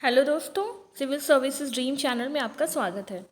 Hello दोस्तों, civil services dream channel में आपका स्वागत है।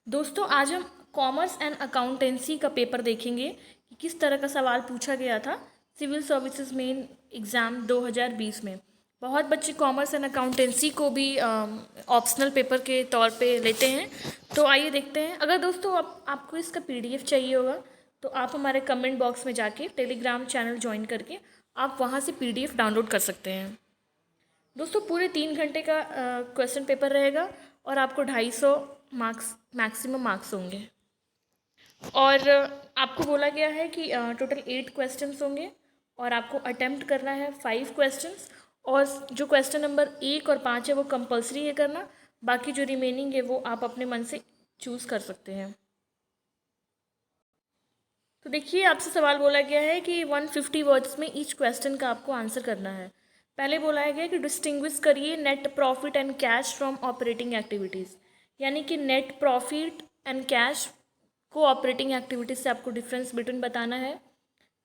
दोस्तों, आज हम कॉमर्स एंड अकाउंटेंसी का पेपर देखेंगे कि किस तरह का सवाल पूछा गया था सिविल सर्विसेज मेन एग्ज़ाम 2020 में। बहुत बच्चे कॉमर्स एंड अकाउंटेंसी को भी ऑप्शनल पेपर के तौर पे लेते हैं। तो आइए देखते हैं। अगर दोस्तों आपको इसका PDF चाहिए होगा तो आप हमारे कमेंट बॉक्स में जाके टेलीग्राम चैनल ज्वाइन करके आप वहाँ से PDF डाउनलोड कर सकते हैं। दोस्तों, पूरे 3 घंटे का क्वेश्चन पेपर रहेगा और आपको 250 मार्क्स मैक्सिमम मार्क्स होंगे। और आपको बोला गया है कि टोटल 8 क्वेश्चंस होंगे और आपको अटेम्प्ट करना है 5 क्वेश्चंस। और जो क्वेश्चन नंबर 1 और 5 है वो कंपलसरी है करना, बाकी जो रिमेनिंग है वो आप अपने मन से चूज़ कर सकते हैं। तो देखिए, आपसे सवाल बोला गया है कि 150 वर्ड्स में ईच क्वेश्चन का आपको आंसर करना है। पहले बोला गया कि डिस्टिंग्विश करिए net profit and cash from operating activities, यानी कि नेट प्रॉफिट एंड कैश को ऑपरेटिंग एक्टिविटीज़ से आपको डिफरेंस बिटवीन बताना है।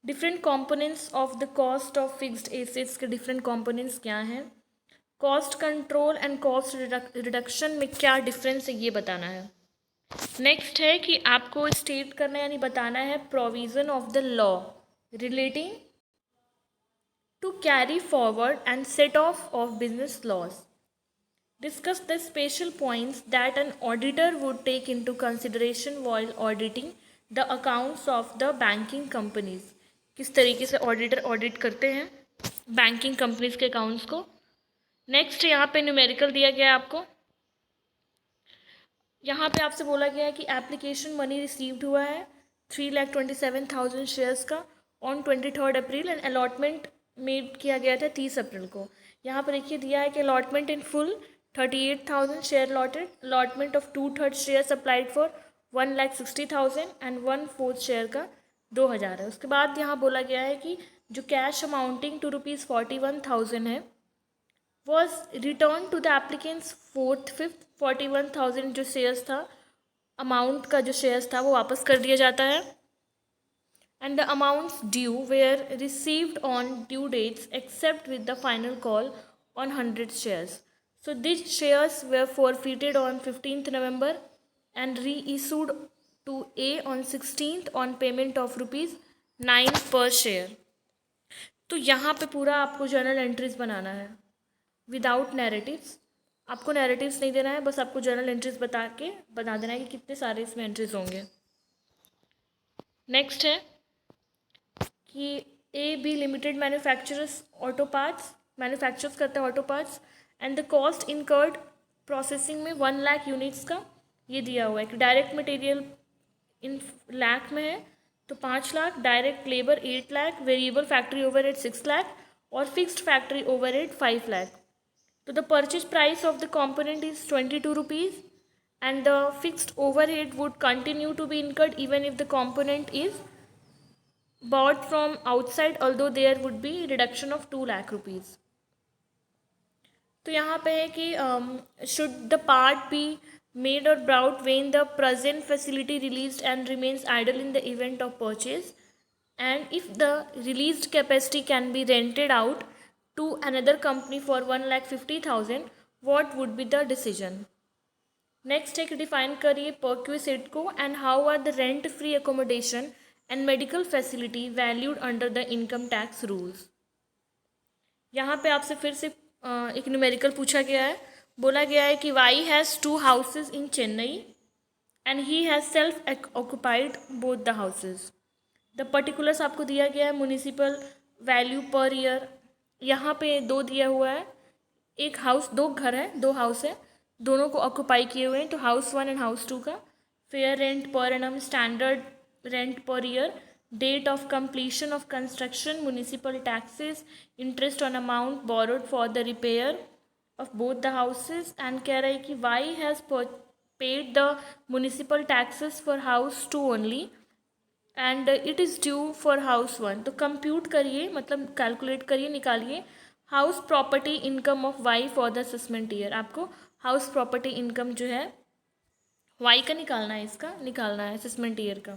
Different components of the cost of fixed assets के डिफरेंट कंपोनेंट्स क्या हैं। Cost control and cost reduction में क्या डिफरेंस है ये बताना है। नेक्स्ट है कि आपको स्टेट करना यानी बताना है provision of the law relating to carry forward and set of business laws. Discuss the special points that an auditor would take into consideration while auditing the accounts of the banking companies. किस तरीके से auditor audit करते हैं banking companies के accounts को। Next यहाँ पे numerical दिया गया है आपको। यहाँ पे आपसे बोला गया है कि एप्लीकेशन मनी रिसीव्ड हुआ है 3,27,000 शेयर्स का on 23 April and allotment made किया गया था 30 अप्रैल को। यहाँ पर देखिए दिया है कि allotment in full 38,000 share allotted, allotment of 2/3 share applied for 1,60,000 and 1/4 share का 2,000 है। उसके बाद यहाँ बोला गया है कि जो कैश अमाउंटिंग टू ₹41,000 है was return to the applicants 4th 5th 41,000 जो शेयर्स था, अमाउंट का जो शेयर्स था वो वापस कर दिया जाता है। And the amounts due were received on due dates except with the final call on 100 shares. So this shares were forfeited on 15th November and reissued to A on 16th on payment of ₹9 per share। तो यहाँ पे पूरा आपको journal entries बनाना है without narratives. आपको narratives नहीं देना है, बस आपको जर्नल एंट्रीज बता देना है कि कितने सारे इसमें एंट्रीज होंगे। नेक्स्ट है कि AB limited manufacturers auto parts manufactures करता है auto parts and the cost incurred processing में 1 लाख यूनिट्स का ये दिया हुआ है कि डायरेक्ट मटेरियल इन लाख में है तो 5 lakh, direct labour 8 lakh, variable factory overhead 6 lakh और fixed factory overhead 5 lakh. So the purchase price of the component is 22 rupees and the fixed overhead would continue to be incurred even if the component is bought from outside, although there would be reduction of 2 lakh rupees। तो यहाँ पे है कि should the part be made or bought when the present facility released and remains idle in the event of purchase, and if the released capacity can be rented out to another company for 1,50,000, what would be the decision। Next है कि define करिए perquisite को and how are the rent free accommodation and medical facility valued under the income tax rules. यहाँ पे आपसे फिर से एक न्यूमेरिकल पूछा गया है। बोला गया है कि Y has 2 houses in Chennai and he has self occupied both the houses. The particulars आपको दिया गया है म्यूनिसिपल वैल्यू पर ईयर। यहाँ पे 2 दिया हुआ है, एक हाउस 2 घर है 2 हाउस है, दोनों को ऑक्यूपाई किए हुए हैं, तो हाउस 1 एंड हाउस 2 का fair rent per annum, standard rent per year, date of completion of construction, municipal taxes, interest on amount borrowed for the repair of both the houses. And कह रहा है कि Y has paid the municipal taxes for house 2 only and it is due for house 1। तो compute करिए, मतलब calculate करिए, निकालिए house property income of Y for the assessment year. आपको हाउस प्रॉपर्टी इनकम जो है वाई का निकालना है, इसका निकालना है असेसमेंट ईयर का।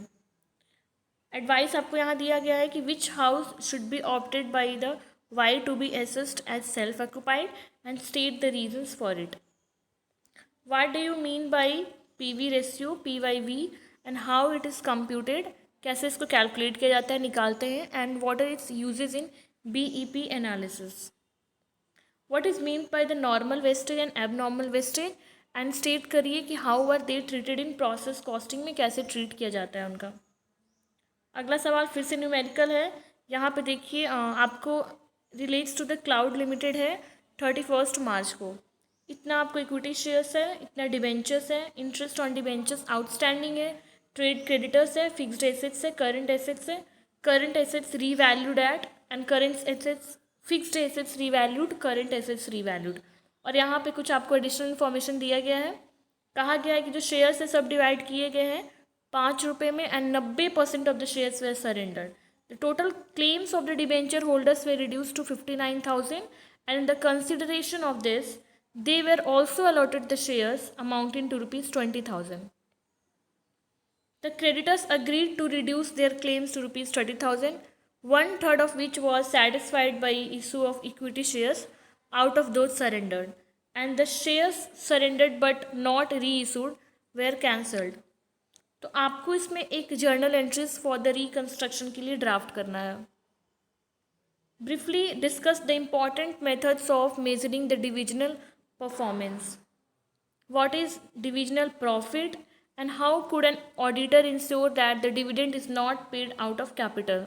एडवाइस आपको यहाँ दिया गया है कि which house should be opted by the Y to be assessed as self occupied and state the reasons for it. What do you mean by PV ratio, PYV, and how it is computed? कैसे इसको calculate किया जाता है, निकालते हैं, and what are its uses in BEP analysis? What is meant by the normal wastage and abnormal wastage? And state करिए कि how are they treated in process costing में, कैसे ट्रीट किया जाता है उनका। अगला सवाल फिर से न्यूमेरिकल है। यहाँ पे देखिए आपको relates to the cloud limited है 31 मार्च को। इतना आपको इक्विटी शेयर्स है, इतना डिबेंचर्स है, इंटरेस्ट ऑन डिबेंचर्स आउटस्टैंडिंग है, ट्रेड क्रेडिटर्स है, फिक्स्ड एसेट्स है, करंट एसेट्स है, current assets revalued at and current assets, fixed assets revalued, current assets revalued. और यहाँ पे कुछ आपको एडिशनल इन्फॉर्मेशन दिया गया है। कहा गया है कि जो शेयर्स है सब डिवाइड किए गए हैं 5 रुपये में and 90% of the shares were surrendered. The total claims of the debenture holders were reduce to 59,000 and in the consideration of this they were also allotted the shares amounting to rupees 20,000. The creditors agreed to reduce their claims to rupees 30,000, 1/3 of which was satisfied by issue of equity shares out of those surrendered, and the shares surrendered but not reissued were cancelled. तो आपको इसमें एक journal entries for the reconstruction के लिए draft करना है। Briefly discuss the important methods of measuring the divisional performance. What is divisional profit and how could an auditor ensure that the dividend is not paid out of capital?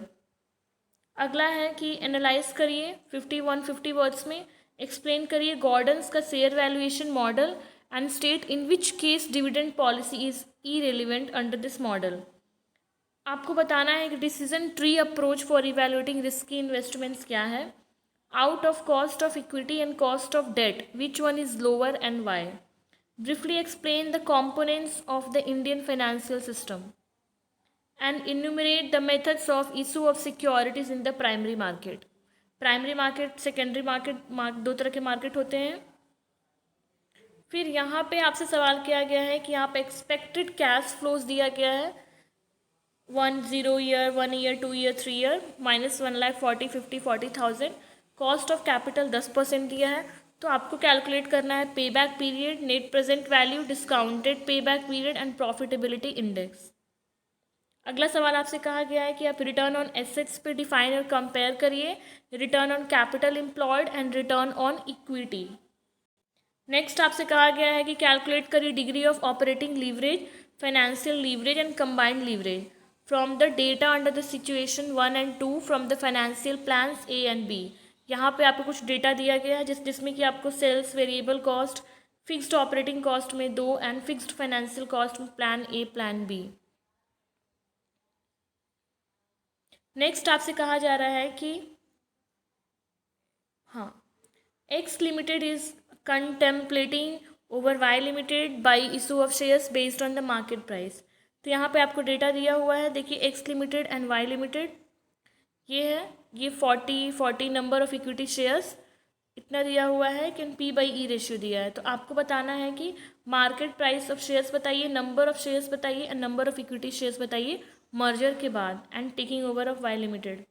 अगला है कि analyse करिए 5150 words में, explain करिए Gordon's का share valuation model and state in which case dividend policy is irrelevant under this model. आपको बताना है कि decision tree approach for evaluating risky investments क्या है, out of cost of equity and cost of debt, which one is lower and why? Briefly explain the components of the Indian financial system and enumerate the methods of issue of securities in the primary market. Primary market, secondary market, दो तरह के market होते हैं। फिर यहाँ पे आपसे सवाल किया गया है कि यहाँ पे एक्सपेक्टेड कैश फ्लोज दिया गया है 0 year, 1 year, 2 year, 3 year, -1,40,000, 50,000, 40,000। Cost of capital 10% दिया है। तो आपको कैलकुलेट करना है पे back period, net present value, discounted pay back period and profitability index. अगला सवाल आपसे कहा गया है कि आप रिटर्न ऑन एसेट्स पे डिफाइन और कंपेयर करिए return on capital employed and return on equity. Next आपसे कहा गया है कि कैलकुलेट करिए degree of operating leverage, financial leverage and combined leverage from the data under the situation 1 and 2 from the financial plans A and B। यहाँ पे आपको कुछ डेटा दिया गया है जिसमें कि आपको sales, variable cost, fixed operating cost में 2 एंड फिक्स्ड फाइनेंशियल कॉस्ट में plan A, plan B। Next आपसे कहा जा रहा है कि हाँ, X limited is contemplating over Y limited by issue of shares based on the market price. तो यहाँ पे आपको डेटा दिया हुआ है, देखिए X limited and Y limited ये है, ये 40 नंबर ऑफ इक्विटी शेयर्स इतना दिया हुआ है कि P/E रेशियो दिया है। तो आपको बताना है कि मार्केट प्राइस ऑफ शेयर्स बताइए, नंबर ऑफ शेयर्स बताइए and number of equity shares बताइए मर्जर के बाद and taking over of Y limited.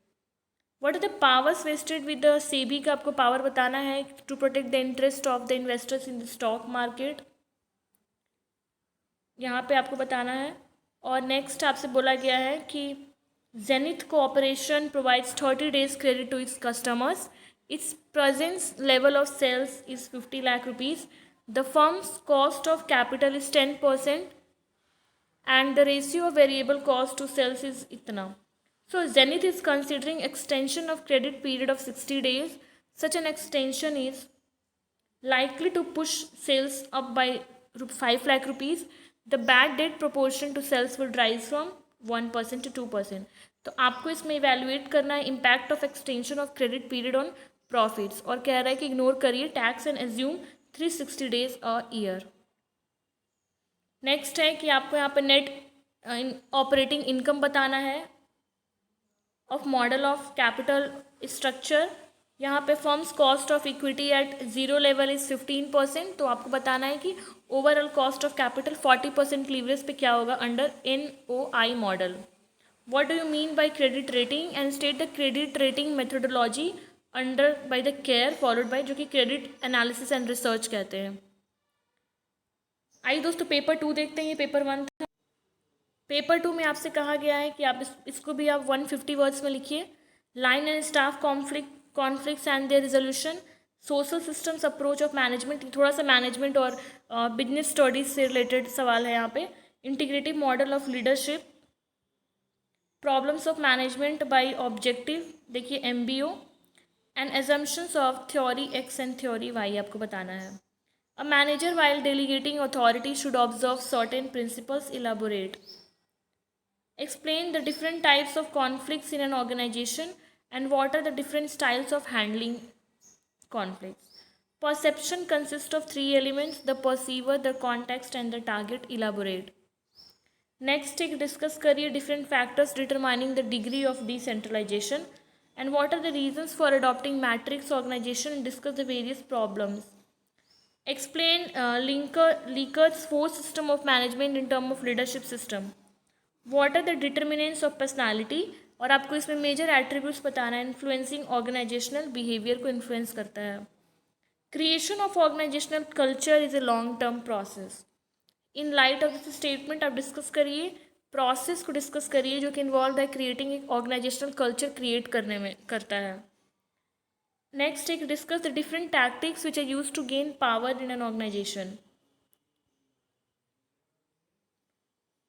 What are the powers vested with the SEBI का आपको पावर बताना है to protect the interest of the investors in the stock market, यहाँ पे आपको बताना है। और नेक्स्ट आपसे बोला गया है कि Zenith Corporation provides 30 days credit to its customers. Its present level of sales is 50 lakh rupees. The firm's cost of capital is 10% and the ratio of variable cost to sales is itna. So Zenith is considering extension of credit period of 60 days. Such an extension is likely to push sales up by 5 lakh rupees. The bad debt proportion to sales will rise from 1% to 2%. तो आपको इसमें evaluate करना है impact of extension of credit period on profits, और कह रहा है कि इग्नोर करिए tax and assume 360 days a year. Next है कि आपको यहाँ पे नेट ऑपरेटिंग इनकम बताना है of model of capital structure. यहाँ पे firms cost of equity at 0 level is 15%। तो आपको बताना है कि overall cost of capital 40% leverage पे क्या होगा under NOI model. What do you mean by credit rating and state the credit rating methodology under by the care followed by, जो कि क्रेडिट एनालिसिस एंड रिसर्च कहते हैं। आइए दोस्तों paper 2 देखते हैं, ये पेपर 1 था। पेपर 2 में आपसे कहा गया है कि आप इसको भी आप 150 वर्ड्स में लिखिए। Line and staff conflicts and their resolution, social systems approach of management, थोड़ा सा मैनेजमेंट और बिजनेस स्टडीज से रिलेटेड सवाल है यहाँ पे। Integrative model of leadership, problems of management by objective, देखिए MBO, and assumptions of theory X and theory Y आपको बताना है। A manager while delegating authority should observe certain principles, elaborate. Explain the different types of conflicts in an organization and what are the different styles of handling conflicts. Perception consists of 3 elements: the perceiver, the context and the target, elaborate. Next एक discuss करिए different factors determining the degree of decentralization and what are the reasons for adopting matrix organization and discuss the various problems. Explain Likkert's 4 system of management in terms of leadership system. What are the determinants of personality, और आपको इसमें major attributes बताना है। Influencing organisational behaviour को influence करता है। Creation of organisational culture is a long term process. In light of this statement आप discuss करिए, प्रोसेस को डिस्कस करिए जो कि इन्वॉल्व है क्रिएटिंग एक ऑर्गेनाइजेशनल कल्चर क्रिएट करने में करता है। नेक्स्ट एक discuss the different tactics which are use to gain power in an organisation.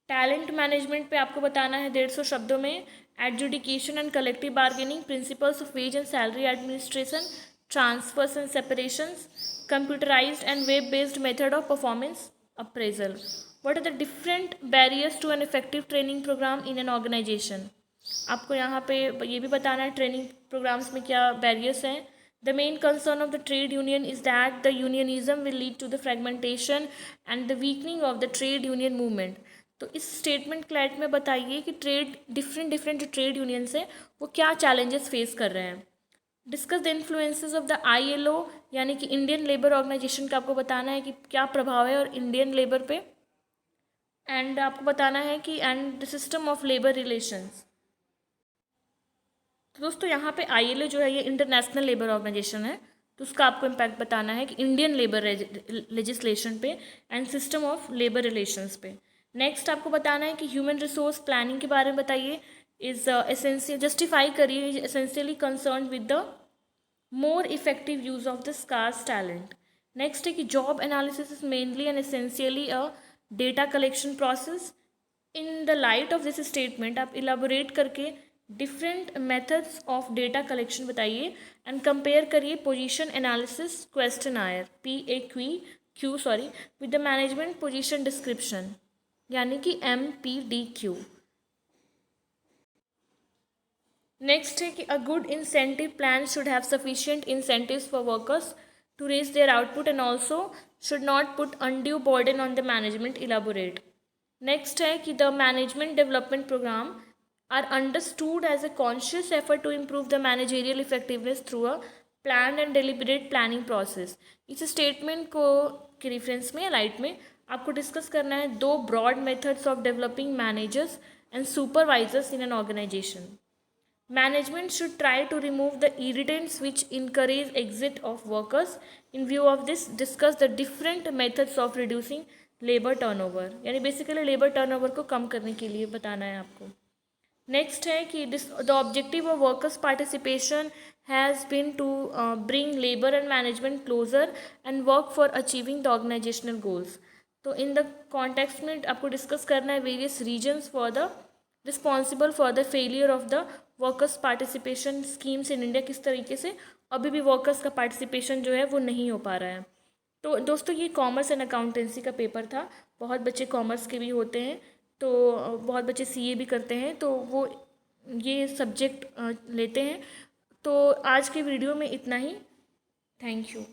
Talent management पे आपको बताना है 150 शब्दों में। Adjudication and collective bargaining, principles of wage and salary administration, transfers and separations, computerised and web based method of performance appraisal. What are the different barriers to an effective training programme in an organisation. आपको यहाँ पे ये भी बताना है training programmes में क्या barriers हैं। The main concern of the trade union is that the unionism will lead to the fragmentation and the weakening of the trade union movement. तो इस स्टेटमेंट क्लैट में बताइए कि डिफरेंट जो ट्रेड यूनियंस हैं वो क्या चैलेंजेस फेस कर रहे हैं। Discuss the influences of the ILO यानी कि इंडियन लेबर ऑर्गेनाइजेशन का आपको बताना है कि क्या प्रभाव है और इंडियन लेबर पे, एंड आपको बताना है कि and the system of labour relations. तो दोस्तों यहाँ पे ILO जो है ये इंटरनेशनल लेबर ऑर्गेनाइजेशन है, तो उसका आपको इम्पैक्ट बताना है कि इंडियन लेबर लेजिस्लेशन पे and system of labour relations पे। नेक्स्ट आपको बताना है कि ह्यूमन रिसोर्स प्लानिंग के बारे में बताइए। इज एसेंशियल, जस्टिफाई करिए essentially concern with the more effective use of the scarce talent. Next है कि job analysis is mainly and essentially a data collection process. In the light of this statement आप elaborate करके different methods of data collection बताइए and compare करिए position analysis questionnaire PAQ with the management position description यानी कि MPDQ। Next है कि a good incentive plan should have sufficient incentives for workers to raise their output and also should not put undue burden on the management, elaborate. Next है कि the management development programme are understood as a conscious effort to improve the managerial effectiveness through a planned and deliberate planning process। इस statement को के reference में light में आपको discuss करना है 2 broad methods of developing managers and supervisors in an organisation. Management should try to remove the irritants which encourage exit of workers. In view of this discuss the different methods of reducing labour turnover, यानी basically labour turnover को कम करने के लिए बताना है आपको। Next है कि the objective of workers participation has been to bring labour and management closer and work for achieving the organisational goals. तो इन द कॉन्टेक्स्ट में आपको डिस्कस करना है various reasons for the responsible for the failure of the workers participation schemes in India. किस तरीके से अभी भी वर्कर्स का पार्टिसिपेशन जो है वो नहीं हो पा रहा है। तो दोस्तों ये कॉमर्स एंड अकाउंटेंसी का पेपर था। बहुत बच्चे कॉमर्स के भी होते हैं, तो बहुत बच्चे CA भी करते हैं, तो वो ये सब्जेक्ट लेते हैं। तो आज के वीडियो में इतना ही। Thank you.